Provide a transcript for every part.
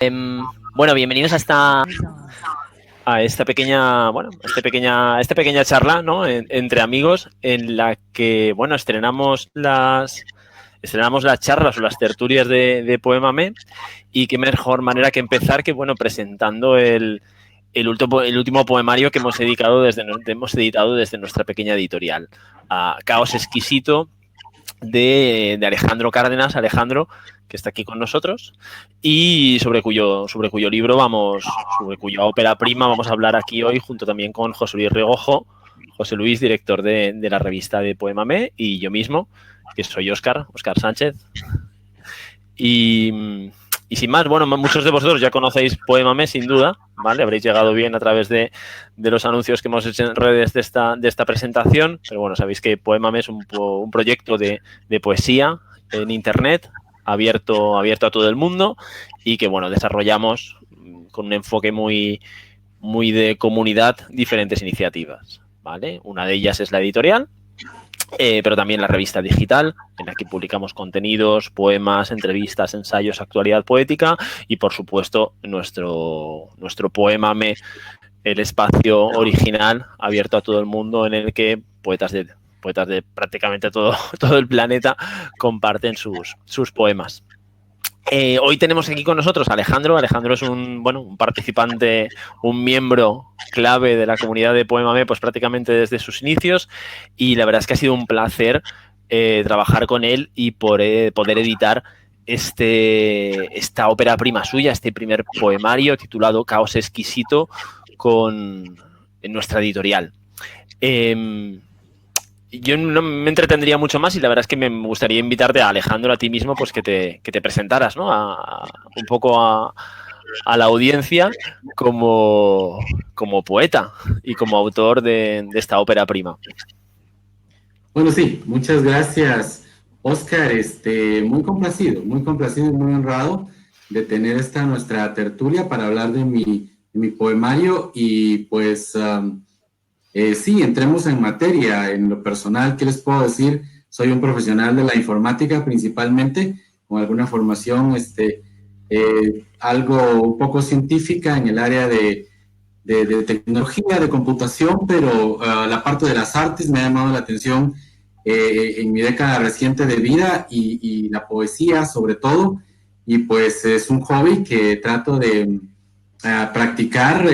Bueno, bienvenidos a esta pequeña, esta pequeña charla, ¿no? Entre amigos, en la que, bueno, estrenamos las charlas o las tertulias de Poémame, y qué mejor manera que empezar que, bueno, presentando el último poemario que hemos editado desde nuestra pequeña editorial, Caos Exquisito, de Alejandro Cárdenas, que está aquí con nosotros, y sobre cuya ópera prima vamos a hablar aquí hoy, junto también con José Luis Regojo, José Luis, director de la revista de Poémame, y yo mismo, que soy Óscar Sánchez. Y sin más, bueno, muchos de vosotros ya conocéis Poémame, sin duda, ¿vale? Habréis llegado bien a través de los anuncios que hemos hecho en redes de esta presentación, pero bueno, sabéis que Poémame es un proyecto de poesía en Internet, abierto a todo el mundo, y que, bueno, desarrollamos con un enfoque muy de comunidad diferentes iniciativas, ¿vale? Una de ellas es la editorial, pero también la revista digital, en la que publicamos contenidos, poemas, entrevistas, ensayos, actualidad poética, y por supuesto nuestro Poémame, el espacio original abierto a todo el mundo, en el que poetas de prácticamente todo el planeta comparten sus poemas. Hoy tenemos aquí con nosotros a Alejandro. Alejandro es un participante, un miembro clave de la comunidad de Poémame, pues prácticamente desde sus inicios, y la verdad es que ha sido un placer trabajar con él y poder editar esta ópera prima suya, este primer poemario titulado Caos Exquisito, en nuestra editorial. Yo no me entretendría mucho más, y la verdad es que me gustaría invitarte a Alejandro, a ti mismo, pues que te presentaras, ¿no? Un poco a la audiencia como poeta y como autor de esta ópera prima. Bueno, sí, muchas gracias, Óscar. Muy complacido y muy honrado de tener esta nuestra tertulia para hablar de mi poemario. Y pues sí, entremos en materia. En lo personal, ¿qué les puedo decir? Soy un profesional de la informática principalmente, con alguna formación algo un poco científica en el área de tecnología, de computación, pero la parte de las artes me ha llamado la atención en mi década reciente de vida, y la poesía sobre todo, y pues es un hobby que trato de practicar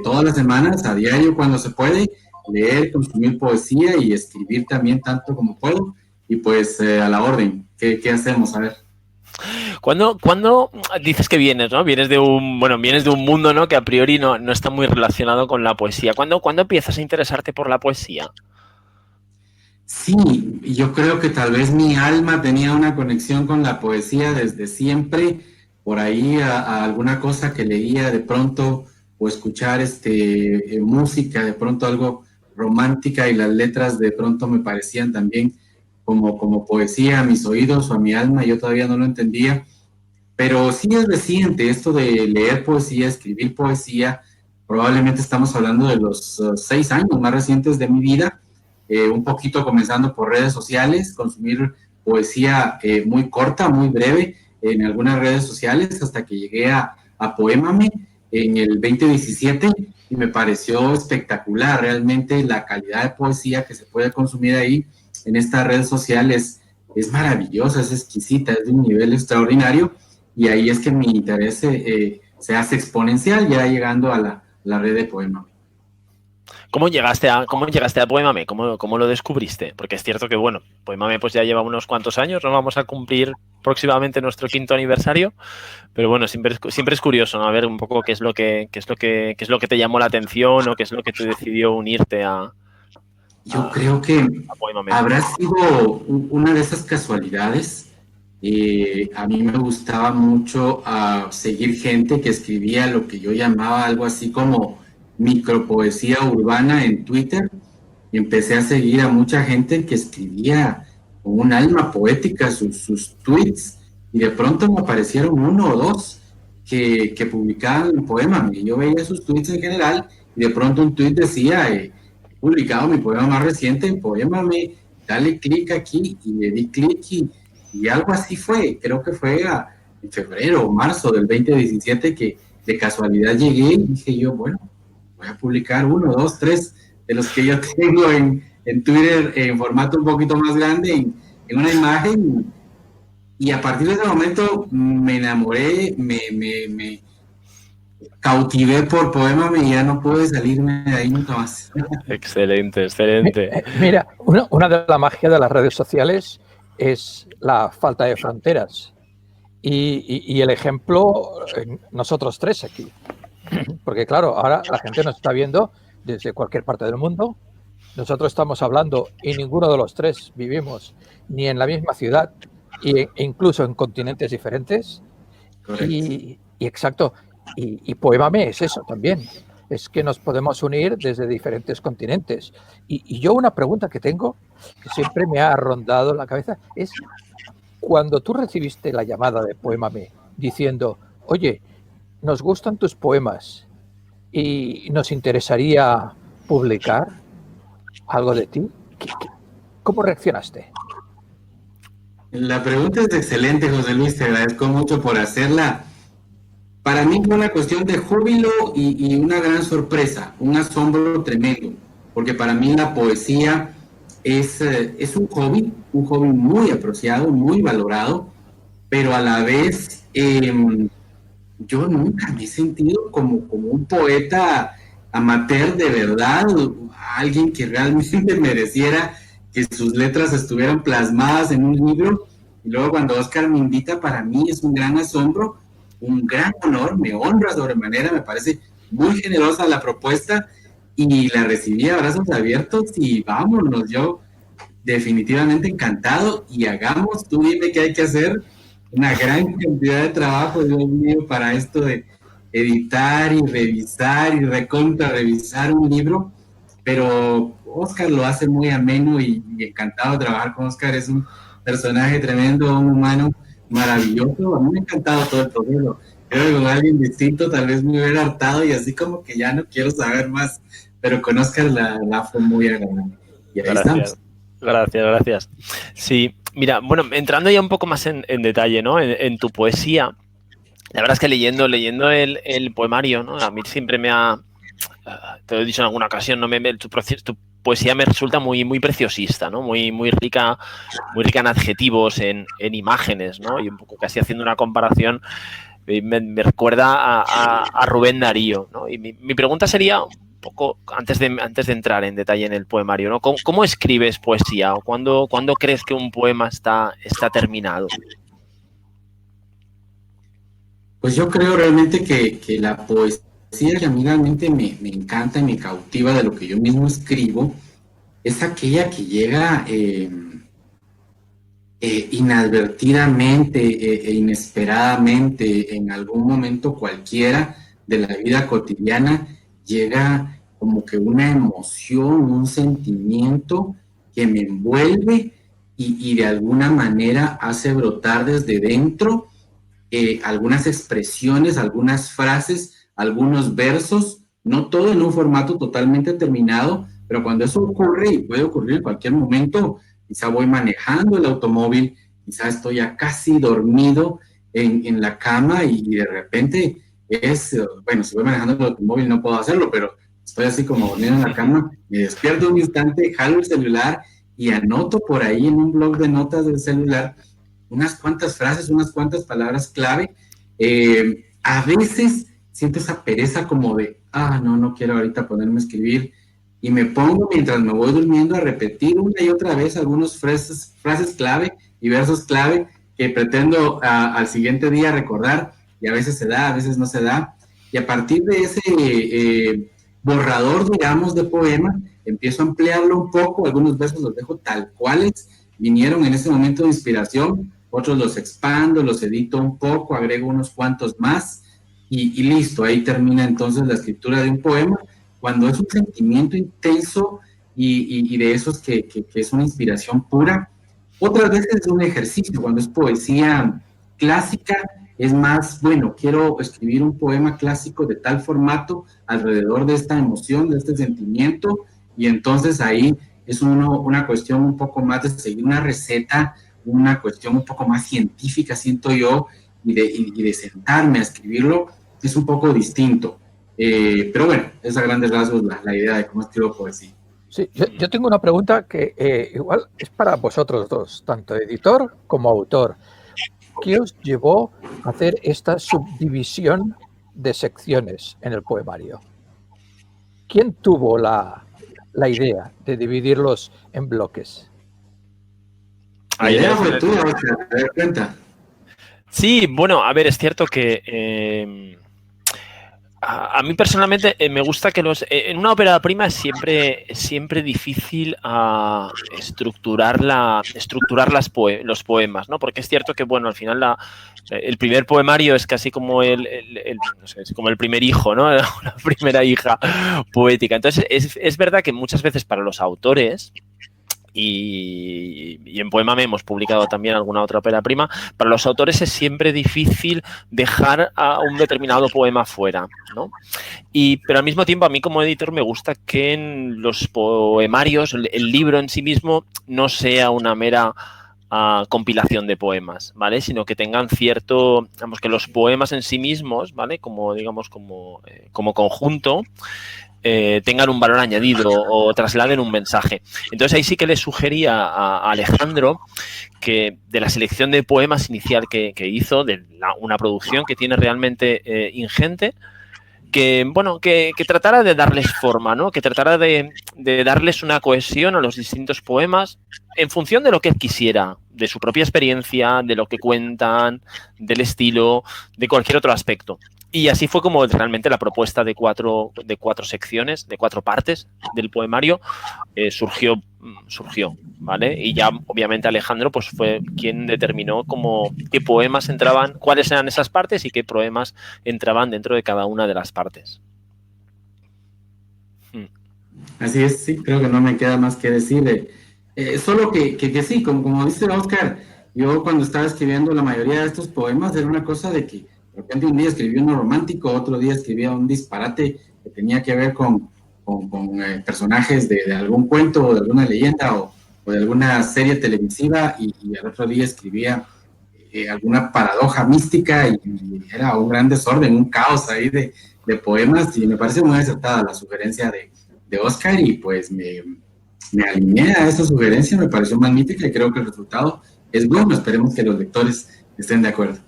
todas las semanas, a diario cuando se puede, leer, consumir poesía y escribir también tanto como puedo, y pues a la orden. ¿Qué hacemos? A ver. ¿Cuándo dices que vienes, ¿no? Vienes de un mundo, ¿no?, que a priori no está muy relacionado con la poesía. ¿Cuándo empiezas a interesarte por la poesía? Sí, yo creo que tal vez mi alma tenía una conexión con la poesía desde siempre, por ahí a alguna cosa que leía de pronto, o escuchar música de pronto algo romántica, y las letras de pronto me parecían también como poesía a mis oídos o a mi alma. Yo todavía no lo entendía, pero sí es reciente esto de leer poesía, escribir poesía. Probablemente estamos hablando de los 6 años más recientes de mi vida, un poquito comenzando por redes sociales, consumir poesía muy corta, muy breve en algunas redes sociales, hasta que llegué a Poémame en el 2017, y me pareció espectacular. Realmente la calidad de poesía que se puede consumir ahí en estas redes sociales es maravillosa, es exquisita, es de un nivel extraordinario, y ahí es que mi interés se hace exponencial, ya llegando a la red de Poémame. ¿Cómo llegaste a Poémame? ¿Cómo lo descubriste? Porque es cierto que, bueno, Poémame pues ya lleva unos cuantos años, nos vamos a cumplir próximamente nuestro 5º aniversario, pero bueno, siempre es curioso, ¿no? A ver un poco qué es lo que te llamó la atención, o qué es lo que te decidió unirte Yo creo que Poémame. habrá sido una de esas casualidades. A mí me gustaba mucho seguir gente que escribía lo que yo llamaba algo así como micropoesía urbana en Twitter, y empecé a seguir a mucha gente que escribía con un alma poética sus tweets, y de pronto me aparecieron uno o dos que publicaban poemas, y yo veía sus tweets en general, y de pronto un tweet decía, publicado mi poema más reciente en Poémame, dale clic aquí, y le di clic, y algo así fue. Creo que fue febrero o marzo del 2017 que de casualidad llegué y dije yo, bueno, voy a publicar 1, 2, 3 de los que yo tengo en Twitter en formato un poquito más grande, en una imagen, y a partir de ese momento me enamoré, me cautivé por Poémame y ya no pude salirme de ahí nunca más. Excelente, excelente. Mira, una de la magia de las redes sociales es la falta de fronteras. Y el ejemplo, nosotros tres aquí. Porque claro, ahora la gente nos está viendo desde cualquier parte del mundo. Nosotros estamos hablando y ninguno de los tres vivimos ni en la misma ciudad e incluso en continentes diferentes. Y exacto. Y Poémame es eso también. Es que nos podemos unir desde diferentes continentes. Y yo una pregunta que tengo, que siempre me ha rondado la cabeza, es cuando tú recibiste la llamada de Poémame diciendo, oye, nos gustan tus poemas y nos interesaría publicar algo de ti, ¿cómo reaccionaste? La pregunta es excelente, José Luis, te agradezco mucho por hacerla. Para mí fue una cuestión de júbilo y una gran sorpresa, un asombro tremendo, porque para mí la poesía es un hobby muy apreciado, muy valorado, pero a la vez yo nunca me he sentido como un poeta amateur de verdad, alguien que realmente mereciera que sus letras estuvieran plasmadas en un libro. Y luego cuando Oscar me invita, para mí es un gran asombro, un gran honor, me honra sobremanera, me parece muy generosa la propuesta y la recibí a brazos abiertos y vámonos, yo definitivamente encantado y hagamos, tú dime qué hay que hacer, una gran cantidad de trabajo, Dios mío, para esto de editar y revisar y recontra revisar un libro, pero Oscar lo hace muy ameno y encantado de trabajar con Oscar, es un personaje tremendo, un humano maravilloso, a mí me ha encantado todo el proceso, creo que con alguien distinto tal vez me hubiera hartado y así como que ya no quiero saber más, pero con Oscar la fue muy agradable. Y ahí estamos. Gracias. Sí, mira, bueno, entrando ya un poco más en detalle, ¿no? En tu poesía, la verdad es que leyendo el poemario, ¿no? A mí siempre me ha, te lo he dicho en alguna ocasión, ¿no? Tu poesía me resulta muy, muy preciosista, ¿no? Muy rica en adjetivos, en imágenes, ¿no? Y un poco casi haciendo una comparación, me recuerda a Rubén Darío, ¿no? Y mi pregunta sería poco antes de entrar en detalle en el poemario, ¿no? ¿Cómo escribes poesía? ¿O cuándo crees que un poema está terminado? Pues yo creo realmente que la poesía que a mí realmente me encanta y me cautiva de lo que yo mismo escribo es aquella que llega inadvertidamente e inesperadamente en algún momento cualquiera de la vida cotidiana, llega como que una emoción, un sentimiento que me envuelve y de alguna manera hace brotar desde dentro algunas expresiones, algunas frases, algunos versos, no todo en un formato totalmente terminado, pero cuando eso ocurre, y puede ocurrir en cualquier momento, quizá voy manejando el automóvil, quizá estoy ya casi dormido en la cama y de repente bueno, si voy manejando el automóvil no puedo hacerlo, pero estoy así como dormido en la cama, me despierto un instante, jalo el celular y anoto por ahí en un blog de notas del celular unas cuantas frases, unas cuantas palabras clave. A veces siento esa pereza como de, no quiero ahorita ponerme a escribir, y me pongo mientras me voy durmiendo a repetir una y otra vez algunas frases clave y versos clave que pretendo al siguiente día recordar, y a veces se da, a veces no se da, y a partir de ese borrador, digamos, de poema, empiezo a ampliarlo un poco, algunos versos los dejo tal cuales vinieron en ese momento de inspiración, otros los expando, los edito un poco, agrego unos cuantos más y listo, ahí termina entonces la escritura de un poema, cuando es un sentimiento intenso y de esos que es una inspiración pura. Otras veces es un ejercicio, cuando es poesía clásica, es más, bueno, quiero escribir un poema clásico de tal formato alrededor de esta emoción, de este sentimiento, y entonces ahí es una cuestión un poco más de seguir una receta, una cuestión un poco más científica, siento yo, y de sentarme a escribirlo es un poco distinto. Pero bueno, es a grandes rasgos la idea de cómo escribo poesía. Sí, yo tengo una pregunta que igual es para vosotros dos, tanto editor como autor. ¿Qué os llevó a hacer esta subdivisión de secciones en el poemario? ¿Quién tuvo la idea de dividirlos en bloques? La idea fue tuya, ¿te das cuenta? Sí, bueno, a ver, es cierto que a mí personalmente me gusta que en una ópera prima es siempre difícil estructurar los poemas, ¿no? Porque es cierto que, bueno, al final el primer poemario es casi como no sé, es como el primer hijo, ¿no? La primera hija poética. Entonces, es verdad que muchas veces para los autores, y en Poémame hemos publicado también alguna otra ópera prima, para los autores es siempre difícil dejar a un determinado poema fuera, ¿no? Pero al mismo tiempo a mí como editor me gusta que en los poemarios, el libro en sí mismo no sea una mera compilación de poemas, ¿vale? Sino que tengan cierto, digamos, que los poemas en sí mismos, ¿vale? Como, digamos, como conjunto, tengan un valor añadido o trasladen un mensaje. Entonces ahí sí que le sugería a Alejandro que de la selección de poemas inicial que hizo, de una producción que tiene realmente ingente, que tratara de darles forma, ¿no? Que tratara de darles una cohesión a los distintos poemas en función de lo que él quisiera, de su propia experiencia, de lo que cuentan, del estilo, de cualquier otro aspecto. Y así fue como realmente la propuesta de cuatro secciones, de 4 partes del poemario surgió, ¿vale? Y ya obviamente Alejandro pues fue quien determinó qué poemas entraban, cuáles eran esas partes y qué poemas entraban dentro de cada una de las partes. Así es, sí, creo que no me queda más que decir. Solo que sí, como dice Oscar, yo cuando estaba escribiendo la mayoría de estos poemas era una cosa de que de repente un día escribí uno romántico, otro día escribía un disparate que tenía que ver con personajes de algún cuento o de alguna leyenda o de alguna serie televisiva y al otro día escribía alguna paradoja mística y era un gran desorden, un caos ahí de poemas y me parece muy acertada la sugerencia de Oscar y pues me alineé a esa sugerencia, me pareció magnífica y creo que el resultado es bueno, esperemos que los lectores estén de acuerdo.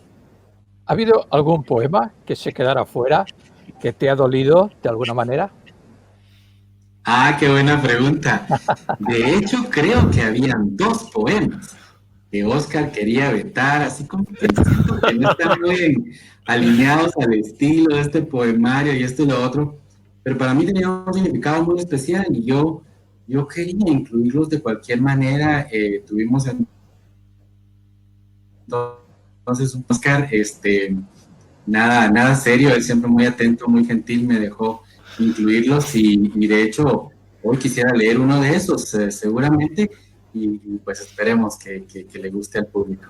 ¿Ha habido algún poema que se quedara fuera, que te ha dolido de alguna manera? Ah, qué buena pregunta. De hecho, creo que habían 2 poemas que Oscar quería vetar, así como que no están muy alineados al estilo de este poemario y esto y lo otro, pero para mí tenía un significado muy especial y yo quería incluirlos de cualquier manera. Tuvimos entonces un Oscar, nada serio, él siempre muy atento, muy gentil, me dejó incluirlos y de hecho hoy quisiera leer uno de esos seguramente y pues esperemos que le guste al público.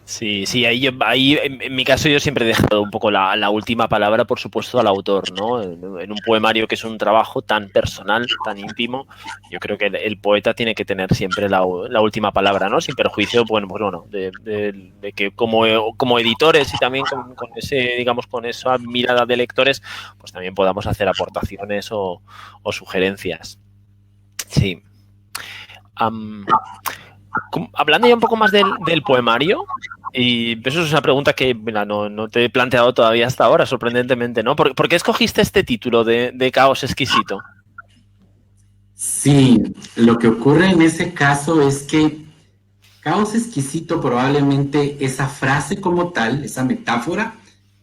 Sí, ahí en mi caso yo siempre he dejado un poco la última palabra, por supuesto, al autor, ¿no? En un poemario que es un trabajo tan personal, tan íntimo, yo creo que el poeta tiene que tener siempre la última palabra, ¿no? Sin perjuicio, de que como editores y también con ese, digamos, con esa mirada de lectores, pues también podamos hacer aportaciones o sugerencias. Sí. Hablando ya un poco más del poemario, y eso es una pregunta que no te he planteado todavía hasta ahora, sorprendentemente, ¿no? ¿Por qué escogiste este título de Caos Exquisito? Sí, lo que ocurre en ese caso es que Caos Exquisito probablemente esa frase como tal, esa metáfora,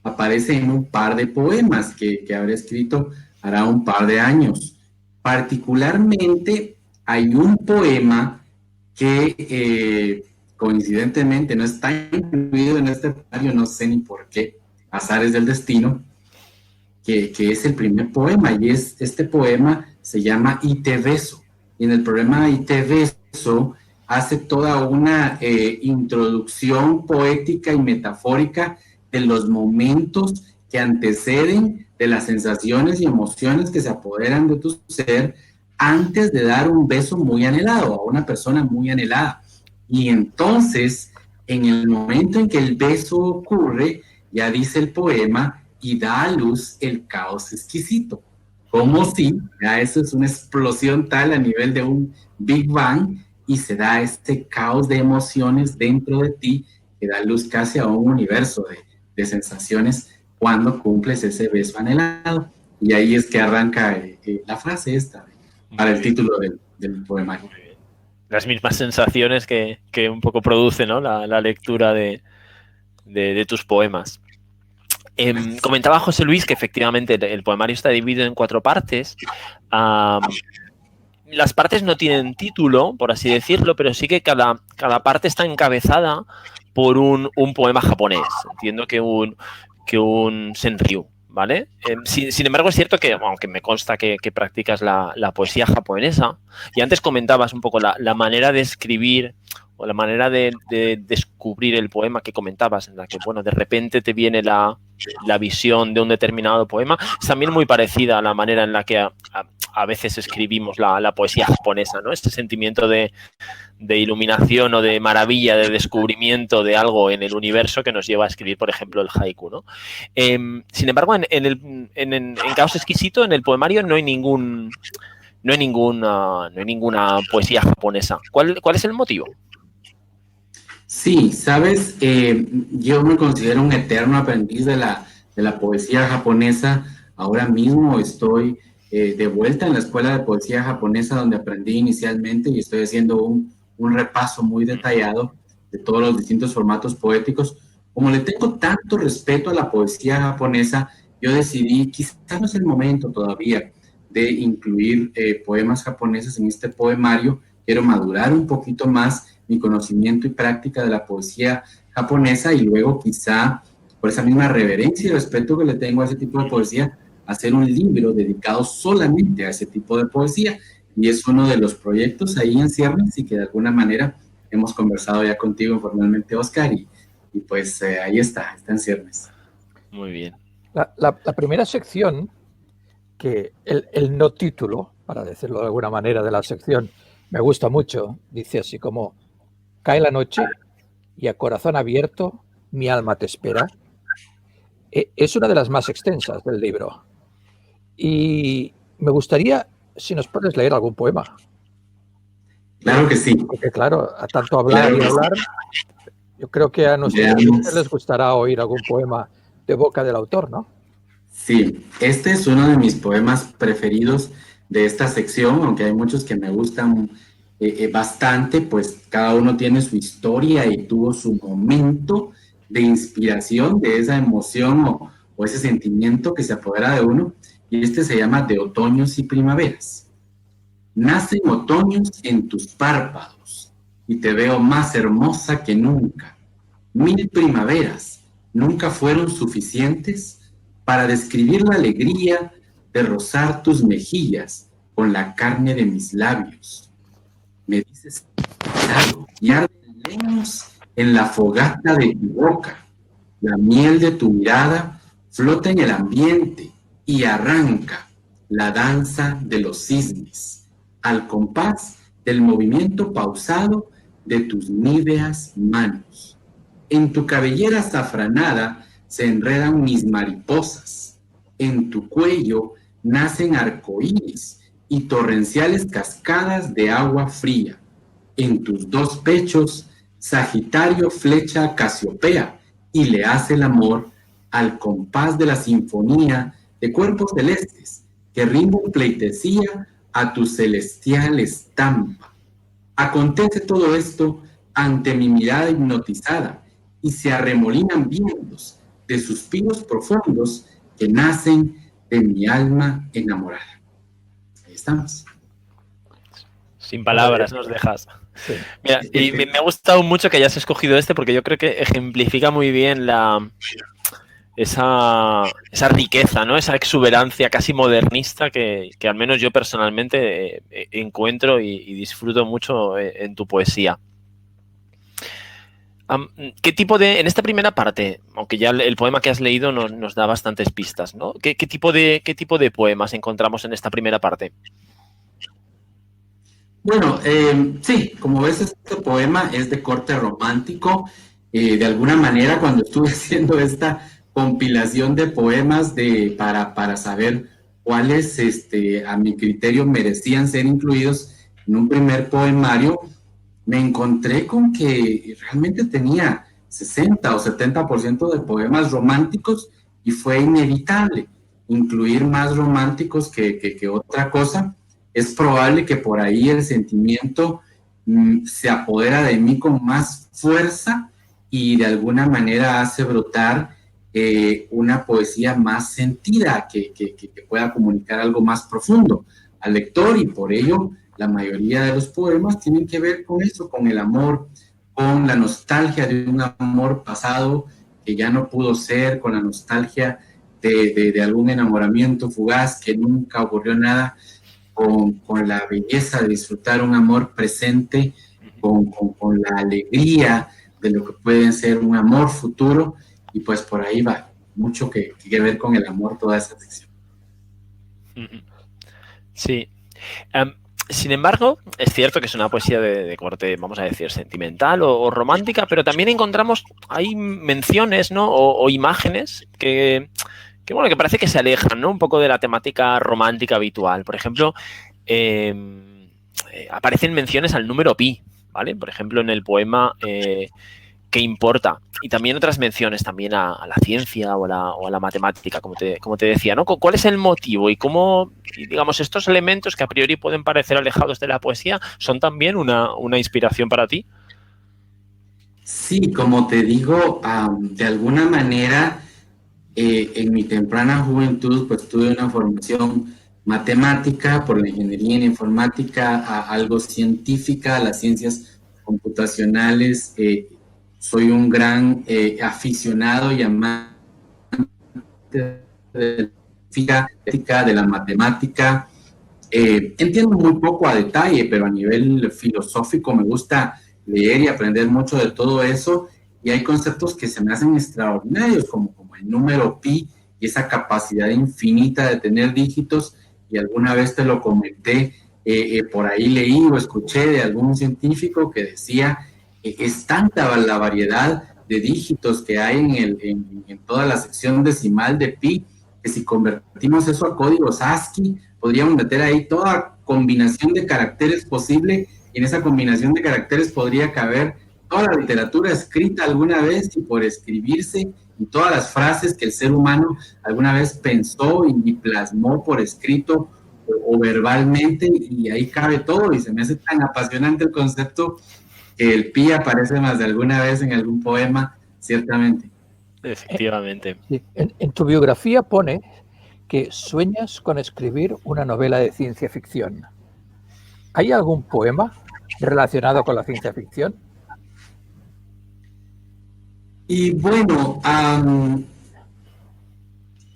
aparece en un par de poemas que habré escrito hará un par de años. Particularmente hay un poema que coincidentemente no está incluido en este poemario, no sé ni por qué, azares del destino, que es el primer poema, y este poema se llama Y te beso, y en el poema Y te beso hace toda una introducción poética y metafórica de los momentos que anteceden de las sensaciones y emociones que se apoderan de tu ser antes de dar un beso muy anhelado a una persona muy anhelada. Y entonces En el momento en que el beso ocurre, ya dice el poema, y da a luz el caos exquisito. Como si, ya eso es una explosión tal a nivel de un Big Bang, y se da este caos de emociones dentro de ti que da luz casi a un universo de sensaciones cuando cumples ese beso anhelado. Y ahí es que arranca la frase esta para el título del poemario. Las mismas sensaciones que un poco produce, ¿no? la lectura de tus poemas. Comentaba José Luis que efectivamente el poemario está dividido en 4 partes. Las partes no tienen título, por así decirlo, pero sí que cada parte está encabezada por un poema japonés. Entiendo que un senryu, ¿vale? Sin embargo, es cierto que, aunque me consta que practicas la poesía japonesa, y antes comentabas un poco la manera de escribir o la manera de descubrir el poema que comentabas, en la que, bueno, de repente te viene la visión de un determinado poema, es también muy parecida a la manera en la que a veces escribimos la poesía japonesa, ¿no? Este sentimiento de iluminación o de maravilla, de descubrimiento de algo en el universo que nos lleva a escribir, por ejemplo, el haiku, ¿no? Sin embargo, en Caos Exquisito, en el poemario, no hay ninguna poesía japonesa. ¿Cuál es el motivo? Sí, sabes, yo me considero un eterno aprendiz de la poesía japonesa. Ahora mismo estoy de vuelta en la escuela de poesía japonesa donde aprendí inicialmente y estoy haciendo un repaso muy detallado de todos los distintos formatos poéticos. Como le tengo tanto respeto a la poesía japonesa, yo decidí, quizás no es el momento todavía de incluir poemas japoneses en este poemario. Quiero madurar un poquito más mi conocimiento y práctica de la poesía japonesa y luego quizá por esa misma reverencia y respeto que le tengo a ese tipo de poesía, hacer un libro dedicado solamente a ese tipo de poesía. Y es uno de los proyectos ahí en ciernes y que de alguna manera hemos conversado ya contigo informalmente, Oscar, y pues ahí está en ciernes. Muy bien. La primera sección, que el no título, para decirlo de alguna manera, de la sección, me gusta mucho, dice así como: cae la noche y a corazón abierto mi alma te espera. Es una de las más extensas del libro. Y me gustaría, si nos puedes leer algún poema. Claro que sí. Porque claro, a tanto hablar y hablar, yo creo que a nuestros oyentes les gustará oír algún poema de boca del autor, ¿no? Sí, este es uno de mis poemas preferidos de esta sección, aunque hay muchos que me gustan bastante, pues cada uno tiene su historia y tuvo su momento de inspiración, de esa emoción o ese sentimiento que se apodera de uno, y este se llama De otoños y primaveras. Nacen otoños en tus párpados y te veo más hermosa que nunca. 1000 primaveras nunca fueron suficientes para describir la alegría de rozar tus mejillas con la carne de mis labios. Me dices claro, y arden leños en la fogata de tu boca. La miel de tu mirada flota en el ambiente y arranca la danza de los cisnes al compás del movimiento pausado de tus níveas manos. En tu cabellera azafranada se enredan mis mariposas. En tu cuello nacen arcoíris y torrenciales cascadas de agua fría. En tus 2 pechos, Sagitario flecha a Casiopea y le hace el amor al compás de la sinfonía de cuerpos celestes que rinden pleitesía a tu celestial estampa. Acontece todo esto ante mi mirada hipnotizada y se arremolinan vientos de suspiros profundos que nacen de mi alma enamorada. Ahí estamos. Sin palabras nos dejas. Sí. Mira, y me ha gustado mucho que hayas escogido este porque yo creo que ejemplifica muy bien esa riqueza, ¿no? Esa exuberancia casi modernista que al menos yo personalmente encuentro y disfruto mucho en tu poesía. ¿Qué tipo en esta primera parte, aunque ya el poema que has leído nos da bastantes pistas, ¿no? ¿Qué tipo de poemas encontramos en esta primera parte? Bueno, sí, como ves, este poema es de corte romántico De alguna manera, cuando estuve haciendo esta compilación de poemas para saber cuáles a mi criterio merecían ser incluidos en un primer poemario, me encontré con que realmente tenía 60 o 70% de poemas románticos y fue inevitable incluir más románticos que otra cosa. Es probable que por ahí el sentimiento se apodera de mí con más fuerza y de alguna manera hace brotar una poesía más sentida que pueda comunicar algo más profundo al lector, y por ello la mayoría de los poemas tienen que ver con eso, con el amor, con la nostalgia de un amor pasado que ya no pudo ser, con la nostalgia de algún enamoramiento fugaz que nunca ocurrió nada, con la belleza de disfrutar un amor presente, con la alegría de lo que puede ser un amor futuro, y pues por ahí va mucho que ver con el amor toda esa sección. Sí. Sin embargo, es cierto que es una poesía de corte, vamos a decir, sentimental o romántica, pero también encontramos, hay menciones, ¿no? O imágenes que bueno, que parece que se alejan, ¿no? Un poco de la temática romántica habitual. Por ejemplo, aparecen menciones al número pi, ¿vale? Por ejemplo, en el poema ¿Qué importa? Y también otras menciones también a la ciencia o a la matemática, como te decía, ¿no? ¿Cuál es el motivo y cómo, digamos, estos elementos que a priori pueden parecer alejados de la poesía son también una inspiración para ti? Sí, como te digo, de alguna manera, en mi temprana juventud, pues tuve una formación matemática por la ingeniería en informática, algo científica, las ciencias computacionales. Soy un gran aficionado y amante de la física, de la matemática. Entiendo muy poco a detalle, pero a nivel filosófico me gusta leer y aprender mucho de todo eso, y hay conceptos que se me hacen extraordinarios, como el número pi y esa capacidad infinita de tener dígitos, y alguna vez te lo comenté, por ahí leí o escuché de algún científico que decía es tanta la variedad de dígitos que hay en toda la sección decimal de pi, que si convertimos eso a códigos ASCII, podríamos meter ahí toda combinación de caracteres posible, y en esa combinación de caracteres podría caber toda la literatura escrita alguna vez y por escribirse, y todas las frases que el ser humano alguna vez pensó y plasmó por escrito o verbalmente, y ahí cabe todo, y se me hace tan apasionante el concepto que el pi aparece más de alguna vez en algún poema, ciertamente. Efectivamente. En tu biografía pone que sueñas con escribir una novela de ciencia ficción. ¿Hay algún poema relacionado con la ciencia ficción? Y bueno,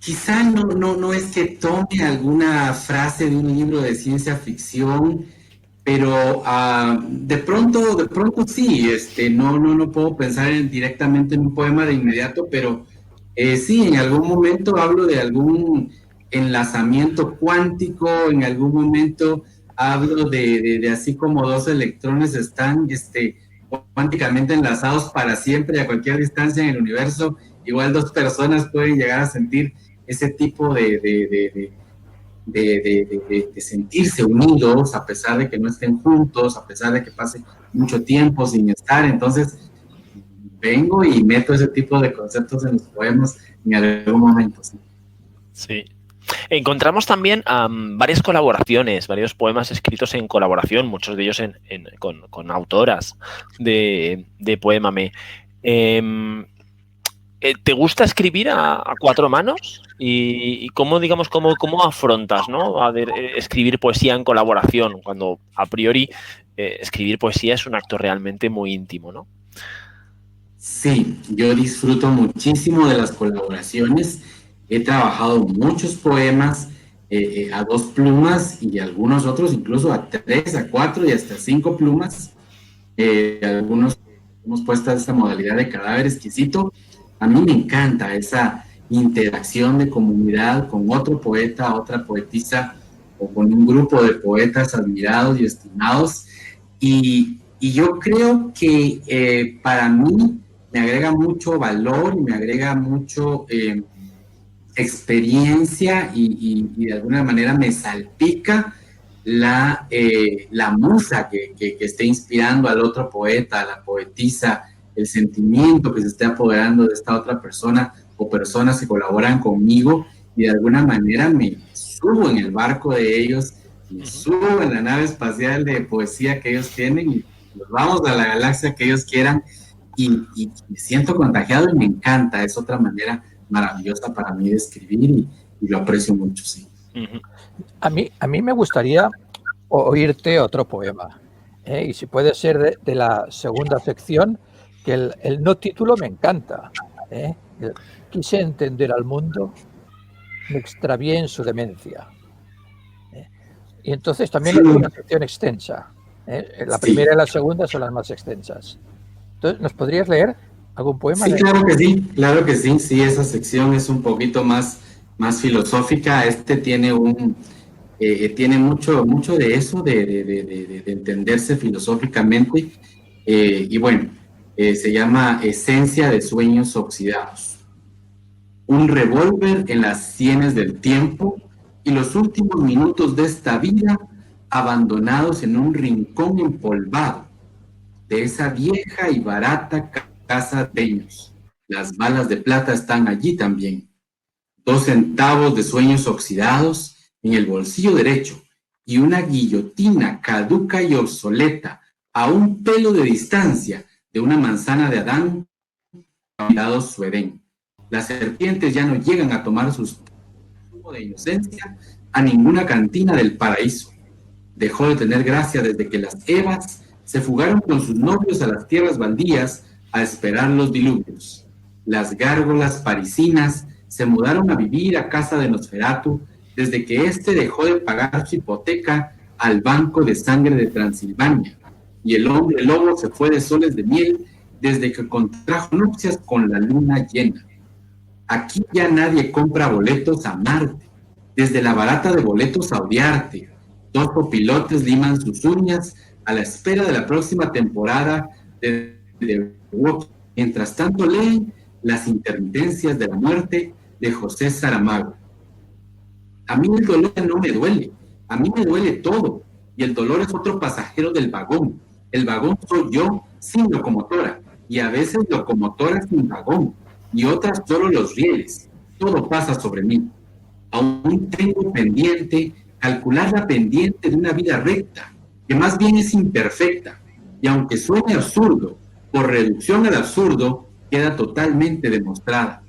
quizá no es que tome alguna frase de un libro de ciencia ficción, pero de pronto sí, no puedo pensar directamente en un poema de inmediato, pero sí, en algún momento hablo de algún enlazamiento cuántico, en algún momento hablo de así como dos electrones están cuánticamente enlazados para siempre a cualquier distancia en el universo, igual dos personas pueden llegar a sentir ese tipo de sentirse unidos a pesar de que no estén juntos, a pesar de que pase mucho tiempo sin estar. Entonces vengo y meto ese tipo de conceptos en los poemas en algún momento. Sí. Sí. Encontramos también varias colaboraciones, varios poemas escritos en colaboración, muchos de ellos con autoras de Poémame. ¿Te gusta escribir a cuatro manos? ¿Y cómo, digamos, cómo afrontas, ¿no? A ver, escribir poesía en colaboración, cuando a priori escribir poesía es un acto realmente muy íntimo, ¿no? Sí, yo disfruto muchísimo de las colaboraciones. He trabajado muchos poemas a dos plumas, y algunos otros incluso a 3, a 4 y hasta 5 plumas. Algunos hemos puesto esta modalidad de cadáver exquisito. A mí me encanta esa interacción de comunidad con otro poeta, otra poetisa, o con un grupo de poetas admirados y estimados. Y yo creo que para mí me agrega mucho valor y me agrega mucho experiencia y de alguna manera me salpica la musa que esté inspirando al otro poeta, a la poetisa, el sentimiento que se esté apoderando de esta otra persona o personas que colaboran conmigo, y de alguna manera me subo en el barco de ellos, me subo en la nave espacial de poesía que ellos tienen y nos vamos a la galaxia que ellos quieran, y me siento contagiado y me encanta. Es otra manera maravillosa para mí de escribir y lo aprecio mucho, sí. A mí me gustaría oírte otro poema, y si puede ser de la segunda sección, que el no título me encanta. Quise entender al mundo, me extravié en su demencia. Y entonces también es una sección extensa. La primera y la segunda son las más extensas. Entonces, ¿nos podrías leer algún poema? Sí, claro que sí. Sí, esa sección es un poquito más filosófica. Tiene tiene mucho de eso, de entenderse filosóficamente. Y bueno, se llama Esencia de sueños oxidados. Un revólver en las sienes del tiempo y los últimos minutos de esta vida abandonados en un rincón empolvado de esa vieja y barata casa de ellos. Las balas de plata están allí también. 2 centavos de sueños oxidados en el bolsillo derecho y una guillotina caduca y obsoleta a un pelo de distancia de una manzana de Adán, olvidado su Edén. Las serpientes ya no llegan a tomar sus de inocencia a ninguna cantina del paraíso. Dejó de tener gracia desde que las Evas se fugaron con sus novios a las tierras baldías a esperar los diluvios. Las gárgolas parisinas se mudaron a vivir a casa de Nosferatu desde que éste dejó de pagar su hipoteca al Banco de Sangre de Transilvania, y el hombre lobo se fue de soles de miel desde que contrajo nupcias con la luna llena. Aquí ya nadie compra boletos a Marte, desde la barata de boletos a odiarte. 2 copilotes liman sus uñas a la espera de la próxima temporada de Walking. Mientras tanto leen Las intermitencias de la muerte de José Saramago. A mí el dolor no me duele, a mí me duele todo, y el dolor es otro pasajero del vagón. El vagón soy yo sin locomotora, y a veces locomotora sin vagón, y otras solo los rieles. Todo pasa sobre mí. Aún tengo pendiente calcular la pendiente de una vida recta, que más bien es imperfecta, y aunque suene absurdo, por reducción al absurdo, queda totalmente demostrada.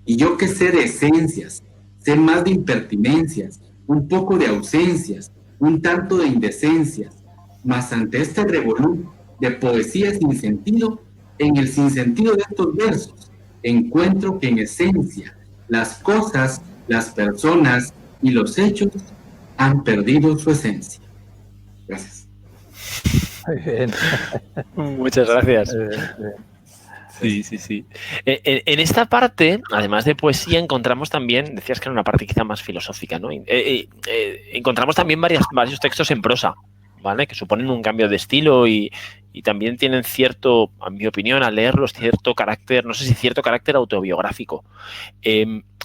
Y yo que sé de esencias, sé más de impertinencias, un poco de ausencias, un tanto de indecencias, mas ante este revolú de poesía sin sentido, en el sinsentido de estos versos, encuentro que en esencia las cosas, las personas y los hechos han perdido su esencia. Gracias. Muy bien. Muchas gracias. Sí. En esta parte, además de poesía, encontramos también, decías que era una parte quizá más filosófica, ¿no? Encontramos también varios textos en prosa, ¿vale? Que suponen un cambio de estilo y también tienen cierto, en mi opinión, al leerlos, cierto carácter, no sé si cierto carácter autobiográfico.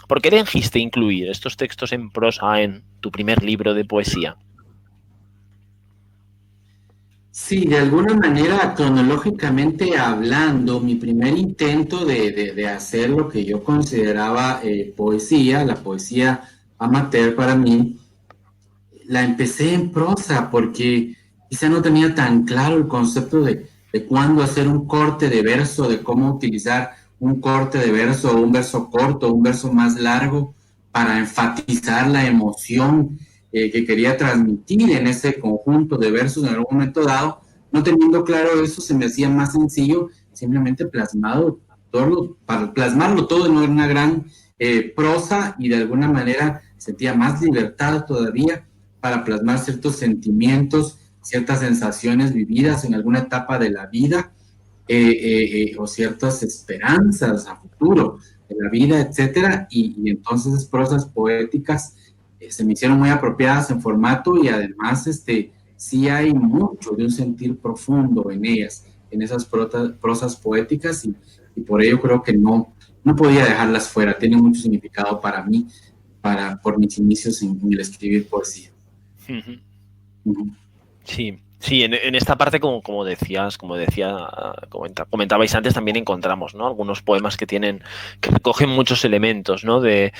¿Por qué elegiste incluir estos textos en prosa en tu primer libro de poesía? Sí, de alguna manera, cronológicamente hablando, mi primer intento de hacer lo que yo consideraba poesía, la poesía amateur para mí, la empecé en prosa porque quizá no tenía tan claro el concepto de cuándo hacer un corte de verso, de cómo utilizar un corte de verso o un verso corto, un verso más largo para enfatizar la emoción que quería transmitir en ese conjunto de versos en algún momento dado. No teniendo claro eso, se me hacía más sencillo simplemente plasmarlo todo en una gran prosa, y de alguna manera sentía más libertad todavía para plasmar ciertos sentimientos, ciertas sensaciones vividas en alguna etapa de la vida, o ciertas esperanzas a futuro de la vida, etcétera, y entonces prosas poéticas se me hicieron muy apropiadas en formato, y además sí hay mucho de un sentir profundo en ellas, en esas prosas poéticas, y y por ello creo que no podía dejarlas fuera. Tiene mucho significado para mí, por mis inicios en el escribir poesía. Sí, sí, en esta parte, como comentabais antes, también encontramos, ¿no?, algunos poemas que recogen muchos elementos, ¿no?, de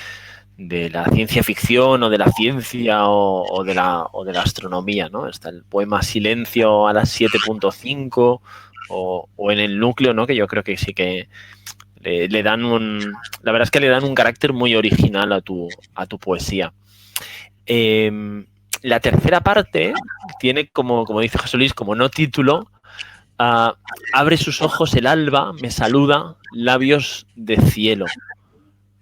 la ciencia ficción o de la ciencia o de la astronomía, ¿no? Está el poema Silencio a las 7.5 o en el núcleo, ¿no?, que yo creo que sí que le dan la verdad es que le dan un carácter muy original a tu poesía. La tercera parte tiene, como dice José Luis, como no título, abre sus ojos el alba, me saluda, labios de cielo.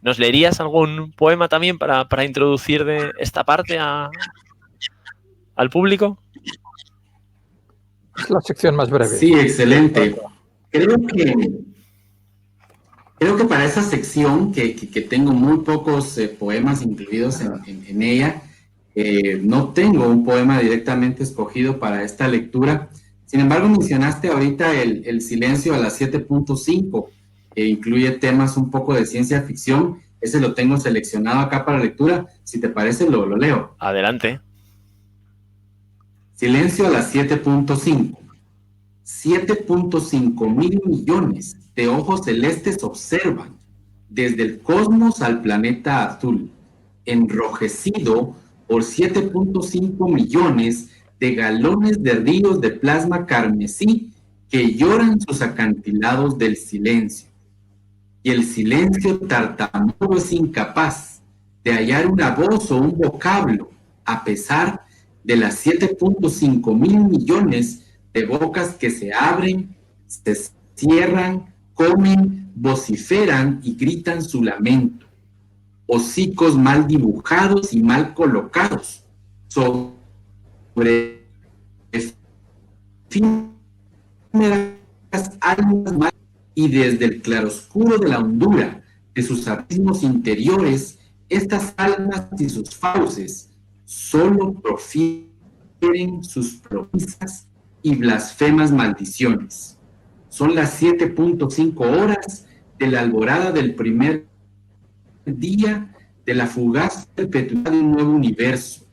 ¿Nos leerías algún poema también para introducir de esta parte al público? Es la sección más breve. Sí, excelente. Creo que para esa sección, que tengo muy pocos poemas incluidos en ella, no tengo un poema directamente escogido para esta lectura. Sin embargo, mencionaste ahorita el Silencio a las 7.5, que incluye temas un poco de ciencia ficción. Ese lo tengo seleccionado acá para lectura. Si te parece, lo leo. Adelante. Silencio a las 7.5. 7.5 mil millones de ojos celestes observan desde el cosmos al planeta azul, enrojecido por 7.5 millones de galones de ríos de plasma carmesí que lloran sus acantilados del silencio. Y el silencio tartamudo es incapaz de hallar una voz o un vocablo, a pesar de las 7.5 mil millones de bocas que se abren, se cierran, comen, vociferan y gritan su lamento. Hocicos mal dibujados y mal colocados sobre efímeras almas mal, y desde el claroscuro de la hondura de sus abismos interiores, estas almas y sus fauces solo profieren sus promesas y blasfemas maldiciones. Son las 7.5 horas de la alborada del primer día de la fugaz perpetuidad de un nuevo universo,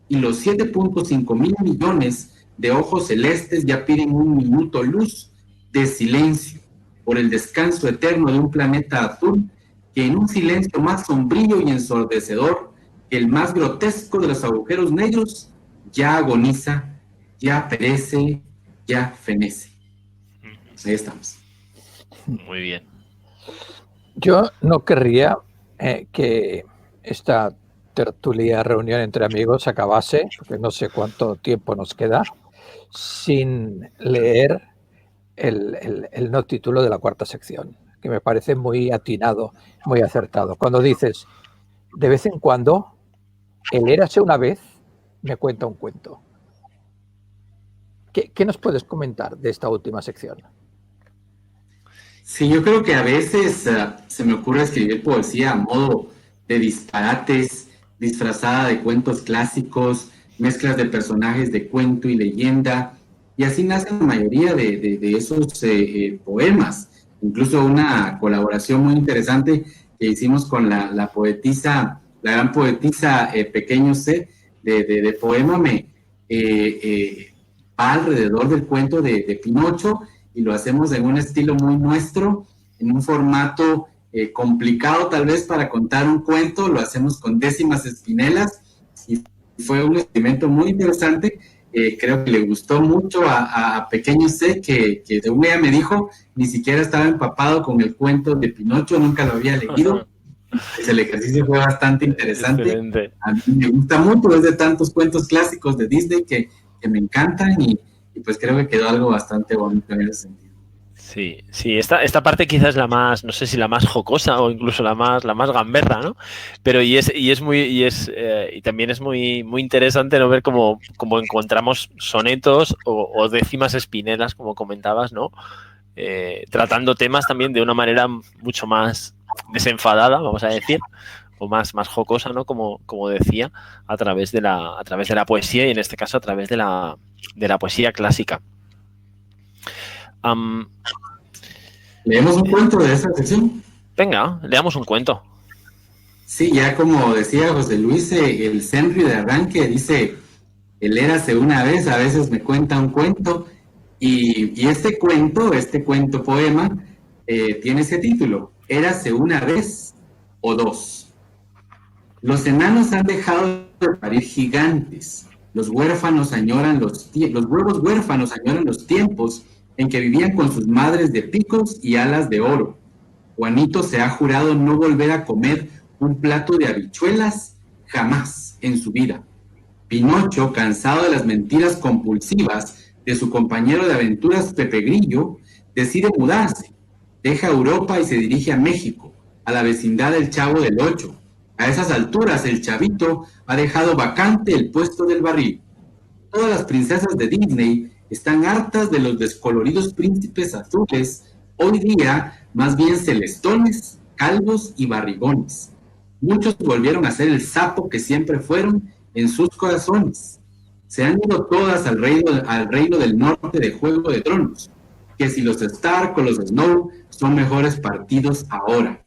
y los 7.5 mil millones de ojos celestes ya piden un minuto luz de silencio por el descanso eterno de un planeta azul que, en un silencio más sombrío y ensordecedor que el más grotesco de los agujeros negros, ya agoniza, ya perece, ya fenece. Ahí estamos. Muy bien. Yo no querría que esta tertulia, reunión entre amigos acabase, porque no sé cuánto tiempo nos queda, sin leer el no título de la cuarta sección, que me parece muy atinado, muy acertado. Cuando dices, de vez en cuando, el érase una vez me cuenta un cuento. ¿Qué nos puedes comentar de esta última sección? Sí, yo creo que a veces se me ocurre escribir poesía a modo de disparates, disfrazada de cuentos clásicos, mezclas de personajes de cuento y leyenda, y así nacen la mayoría de esos poemas. Incluso una colaboración muy interesante que hicimos con la poetisa, la gran poetisa Pequeño C, de Poémame, va alrededor del cuento de Pinocho, y lo hacemos en un estilo muy nuestro, en un formato complicado tal vez para contar un cuento. Lo hacemos con décimas espinelas y fue un experimento muy interesante. Creo que le gustó mucho a Pequeño C, que según ella me dijo, ni siquiera estaba empapado con el cuento de Pinocho, nunca lo había leído. Pues el ejercicio fue bastante interesante. Excelente. A mí me gusta mucho, es de tantos cuentos clásicos de Disney que me encantan, y pues creo que quedó algo bastante bonito en ese sentido. Sí, esta parte quizás es la más, no sé si la más jocosa o incluso la más gamberra, ¿no? Pero y también es muy interesante, ¿no?, ver cómo encontramos sonetos o décimas espinelas, como comentabas, ¿no? Tratando temas también de una manera mucho más desenfadada, vamos a decir, o más jocosa, ¿no? Como decía, a través de la poesía, y en este caso a través de la poesía clásica. ¿Leemos un cuento de esta sección? Venga, leamos un cuento. Sí, ya como decía José Luis, el Senri de arranque dice, el érase una vez, a veces me cuenta un cuento, y este cuento poema, tiene ese título, Érase una vez o dos. Los enanos han dejado de parir gigantes, los huérfanos añoran los huevos huérfanos añoran los tiempos en que vivían con sus madres de picos y alas de oro. Juanito se ha jurado no volver a comer un plato de habichuelas jamás en su vida. Pinocho, cansado de las mentiras compulsivas de su compañero de aventuras Pepe Grillo, decide mudarse. Deja Europa y se dirige a México, a la vecindad del Chavo del Ocho. A esas alturas, el chavito ha dejado vacante el puesto del barril. Todas las princesas de Disney están hartas de los descoloridos príncipes azules, hoy día más bien celestones, calvos y barrigones. Muchos volvieron a ser el sapo que siempre fueron en sus corazones. Se han ido todas al reino del norte de Juego de Tronos, que si los Stark o los Snow son mejores partidos ahora.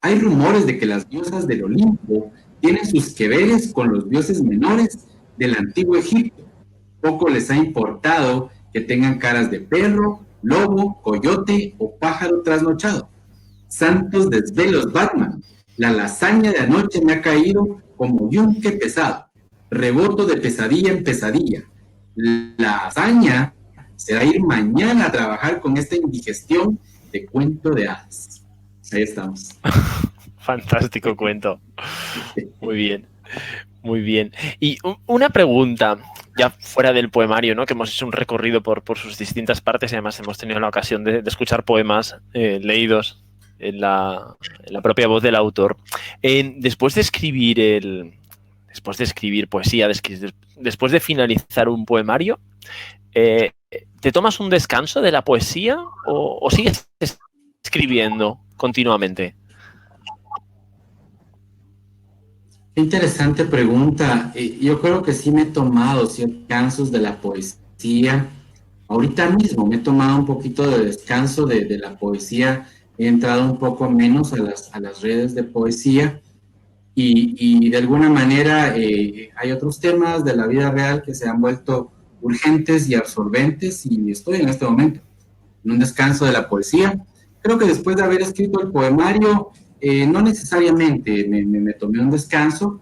Hay rumores de que las diosas del Olimpo tienen sus que veres con los dioses menores del antiguo Egipto. Poco les ha importado que tengan caras de perro, lobo, coyote o pájaro trasnochado. Santos desvelos, Batman. La lasaña de anoche me ha caído como yunque pesado. Reboto de pesadilla en pesadilla. La hazaña será ir mañana a trabajar con esta indigestión de cuento de hadas. Ahí estamos. Fantástico cuento. Muy bien. Muy bien. Y una pregunta, ya fuera del poemario, ¿no? Que hemos hecho un recorrido por sus distintas partes y además hemos tenido la ocasión de escuchar poemas leídos en la propia voz del autor. Después de escribir poesía, después de finalizar un poemario, ¿te tomas un descanso de la poesía o sigues escribiendo continuamente? Interesante pregunta. Yo creo que sí me he tomado ciertos descansos de la poesía. Ahorita mismo me he tomado un poquito de descanso de la poesía. He entrado un poco menos a las redes de poesía y de alguna manera hay otros temas de la vida real que se han vuelto urgentes y absorbentes y estoy en este momento en un descanso de la poesía. Creo que después de haber escrito el poemario, no necesariamente me tomé un descanso,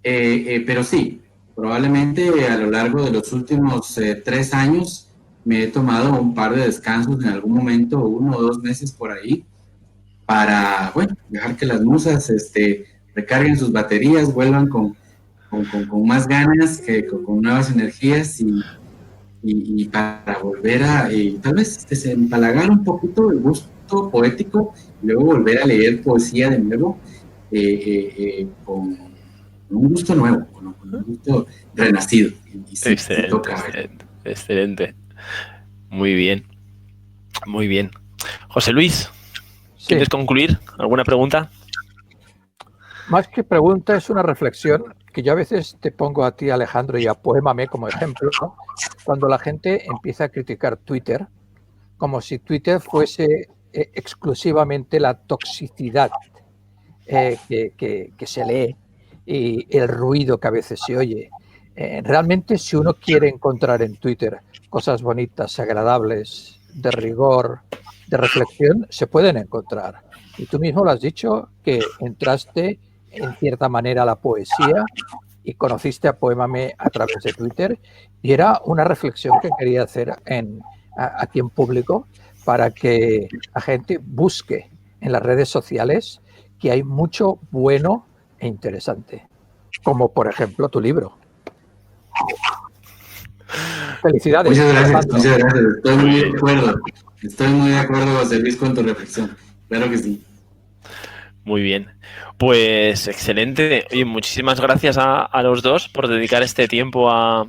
pero sí, probablemente a lo largo de los últimos 3 años me he tomado un par de descansos en algún momento, 1 o 2 meses por ahí, para, bueno, dejar que las musas recarguen sus baterías, vuelvan con más ganas, con nuevas energías y para volver a tal vez desempalagar un poquito el gusto poético y luego volver a leer poesía de nuevo con un gusto nuevo, con un gusto renacido. Y sí, excelente, toca. Excelente. Muy bien. Muy bien. José Luis, ¿quieres concluir? ¿Alguna pregunta? Más que pregunta, es una reflexión que yo a veces te pongo a ti, Alejandro, y a Poémame como ejemplo, ¿no? Cuando la gente empieza a criticar Twitter, como si Twitter fuese exclusivamente la toxicidad que se lee y el ruido que a veces se oye. Realmente, si uno quiere encontrar en Twitter cosas bonitas, agradables, de rigor, de reflexión, se pueden encontrar. Y tú mismo lo has dicho, que entraste en cierta manera a la poesía y conociste a Poémame a través de Twitter, y era una reflexión que quería hacer aquí en público para que la gente busque en las redes sociales que hay mucho bueno e interesante, como por ejemplo tu libro. Felicidades. Muchas gracias. Estoy muy de acuerdo, José Luis, con tu reflexión. Claro que sí. Muy bien. Pues excelente. Oye, muchísimas gracias a los dos por dedicar este tiempo a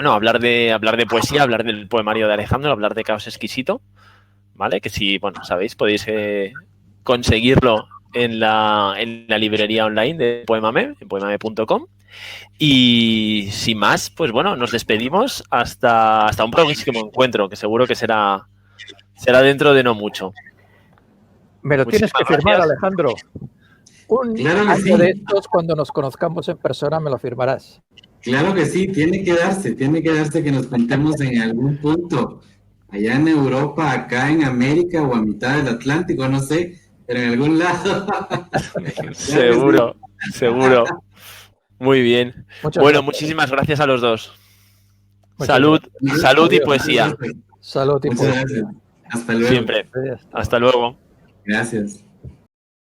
hablar de poesía, hablar del poemario de Alejandro, hablar de Caos Exquisito, ¿vale? Que si, sabéis, podéis conseguirlo en la librería online de Poémame, en poemame.com. Y sin más, pues nos despedimos hasta un próximo encuentro, que seguro que será será dentro de no mucho. Me lo tienes que Muchísimas firmar, gracias. Alejandro. Un Claro que año sí. de estos, cuando nos conozcamos en persona, me lo firmarás. Claro que sí, tiene que darse que nos juntemos en algún punto, allá en Europa, acá en América o a mitad del Atlántico, no sé, pero en algún lado. Seguro, seguro. Muy bien. Muchas Bueno, gracias. muchísimas gracias a los dos. Muchas Salud, gracias. salud y Adiós. poesía. Salud y Muchas poesía. gracias. Hasta luego. Siempre. Adiós. Hasta luego. Gracias.